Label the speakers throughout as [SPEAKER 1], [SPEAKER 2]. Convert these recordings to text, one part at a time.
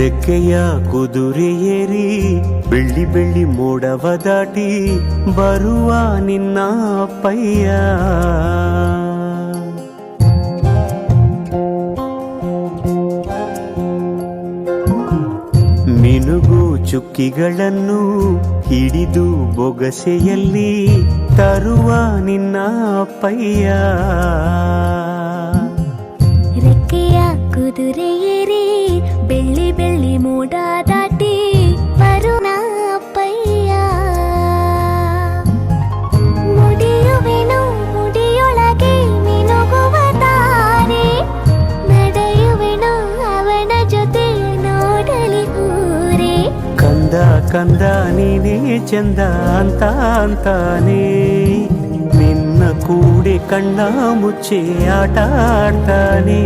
[SPEAKER 1] ರೆಕ್ಕೆಯ ಕುದುರೆ ಏರಿ ಬೆಳ್ಳಿ ಬೆಳ್ಳಿ ಮೋಡವ ದಾಟಿ ಬರುವ ನಿನ್ನ ಅಪ್ಪಯ್ಯ. ಮಿನುಗು ಚುಕ್ಕಿಗಳನ್ನು ಹಿಡಿದು ಬೊಗಸೆಯಲ್ಲಿ ತರುವ ನಿನ್ನ ಅಪ್ಪಯ್ಯ.
[SPEAKER 2] ರೆಕ್ಕೆಯ ಕುದುರೆ ಏರಿ ಬೆಳ್ಳಿ ಬೆಳ್ಳಿ ಮೋಡ ದಾಟಿ ಬರುಣ ಅಪ್ಪಯ್ಯ. ಮುಡಿಯುವೆನು ಮುಡಿಯೊಳಗೆ ಮಿನುಗುವ ತಾರೆ, ನಡೆಯುವೆನು ಅವನ ಜೊತೆ ನೋಡಲಿ ಊರೇ.
[SPEAKER 1] ಕಂದ ಕಂದ ನೀನೇ ಚಂದ ಅಂತ ಅಂತಾನೆ, ನಿನ್ನ ಕೂಡೆ ಕಣ್ಣ ಮುಚ್ಚೆ ಆಟ ಆಡ್ತಾನೆ.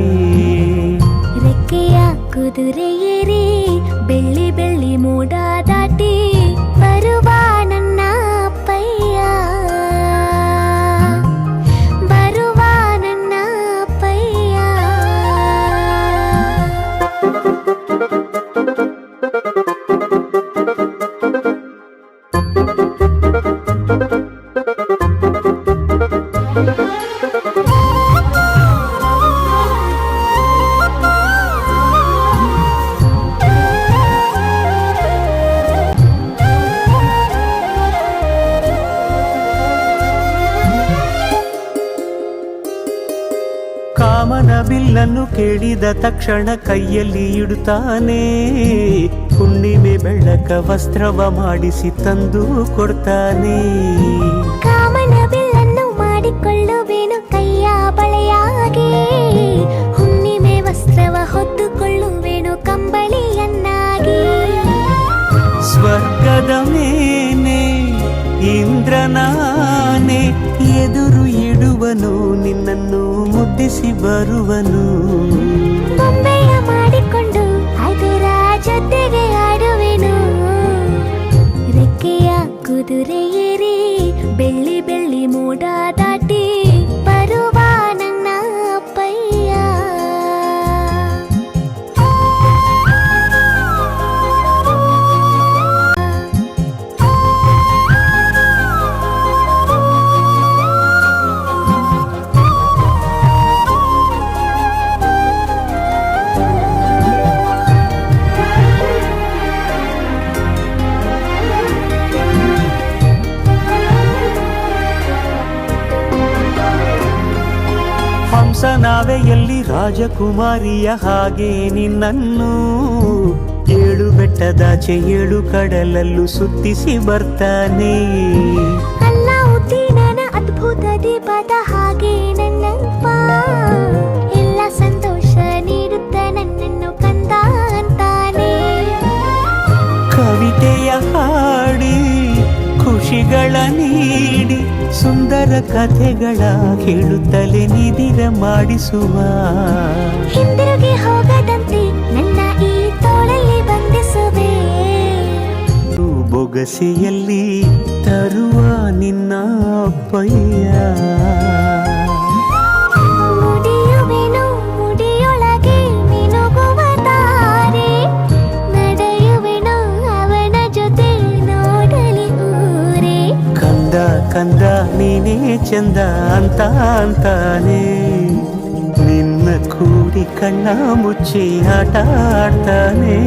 [SPEAKER 2] ರೆಕ್ಕೆಯ ಕುದುರೆ ಏರಿ ಬೆಳ್ಳಿ ಬೆಳ್ಳಿ ಮೋಡ ದಾಟಿ ಬರುವ ನನ್ನ ಅಪ್ಪಯ್ಯ, ಬರುವ ನನ್ನ ಅಪ್ಪಯ್ಯ.
[SPEAKER 1] ಕಾಮನ ಬಿಲ್ಲನ್ನು ಕೇಳಿದ ತಕ್ಷಣ ಕೈಯಲ್ಲಿ ಇಡುತ್ತಾನೆ, ಹುಣ್ಣಿಮೆ ಬೆಳಕ ವಸ್ತ್ರವ ಮಾಡಿಸಿ ತಂದು ಕೊಡ್ತಾನೆ.
[SPEAKER 2] ಕಾಮನ ಬಿಲ್ಲನ್ನು ಮಾಡಿಕೊಳ್ಳುವೆನು ಕೈಯ ಬಳೆಯಾಗಿ, ಹುಣ್ಣಿಮೆ ವಸ್ತ್ರವ ಹೊತ್ತುಕೊಳ್ಳುವೆನು ಕಂಬಳಿಯನ್ನಾಗಿ.
[SPEAKER 1] ಸ್ವರ್ಗದ ಮೇಲೆ ಇಂದ್ರನಾನೆ ಎದುರು ಇಡುವನು, ನಿನ್ನನ್ನು ಮುದ್ದಿಸಿ ಬರುವನು.
[SPEAKER 2] ಬೊಂಬೆಯ ಮಾಡಿಕೊಂಡು ಅದರ ಜೊತೆಗೆ ಆಡುವೆನು. ರೆಕ್ಕೆಯ ಕುದುರೆ ಏರಿ ಬೆಳ್ಳಿ ಬೆಳ್ಳಿ ಮೋಡ ದಾಟಿ ಬರುವ ನನ್ನ ಅಪ್ಪಯ್ಯ.
[SPEAKER 1] ಹಂಸನಾವೆಯಲ್ಲಿ ರಾಜಕುಮಾರಿಯ ಹಾಗೆ ನಿನ್ನನ್ನು ಏಳು ಬೆಟ್ಟದಾಚೆ ಏಳು ಕಡಲಲ್ಲೂ ಸುತ್ತಿಸಿ ಬರ್ತಾನೆ.
[SPEAKER 2] ಅಲ್ಲಾವುದ್ದೀನನ ಅದ್ಭುತ ದೀಪದ ಹಾಗೆ ನನ್ನಪ್ಪ ಎಲ್ಲ ಸಂತೋಷ ನೀಡುತ್ತ ನನ್ನನ್ನು ಕಂದ ಅಂತಾನೆ.
[SPEAKER 1] ಕವಿತೆಯ ಹಾಡಿ ಖುಷಿಗಳ ನೀಡಿ ಸುಂದರ ಕಥೆಗಳ ಹೇಳುತ್ತಲೇ ನಿಧಿರ ಮಾಡಿಸುವ.
[SPEAKER 2] ಹಿಂದಿರುಗಿ ಹೋಗದಂತೆ ನನ್ನ ಈ ತೋಳಲ್ಲಿ ಬಂಧಿಸುವೆ.
[SPEAKER 1] ಬೊಗಸೆಯಲ್ಲಿ ತರುವ ನಿನ್ನ ಅಪ್ಪಯ್ಯ.
[SPEAKER 2] ಮುಡಿಯುವೆನು ಮುಡಿಯೊಳಗೆ ಮಿನುಗುವ ತಾರೆ, ನಡೆಯುವೆನು ಅವನ ಜೊತೆ ನೋಡಲಿ ಊರೇ.
[SPEAKER 1] ಕಂದ ಕಂದ ನೀನೇ ಚಂದ ಅಂತ ಅಂತಾನೆ, ನಿನ್ನ ಕೂಡಿ ಕಣ್ಣ ಮುಚ್ಚಿ ಆಟ ಆಡ್ತಾನೆ.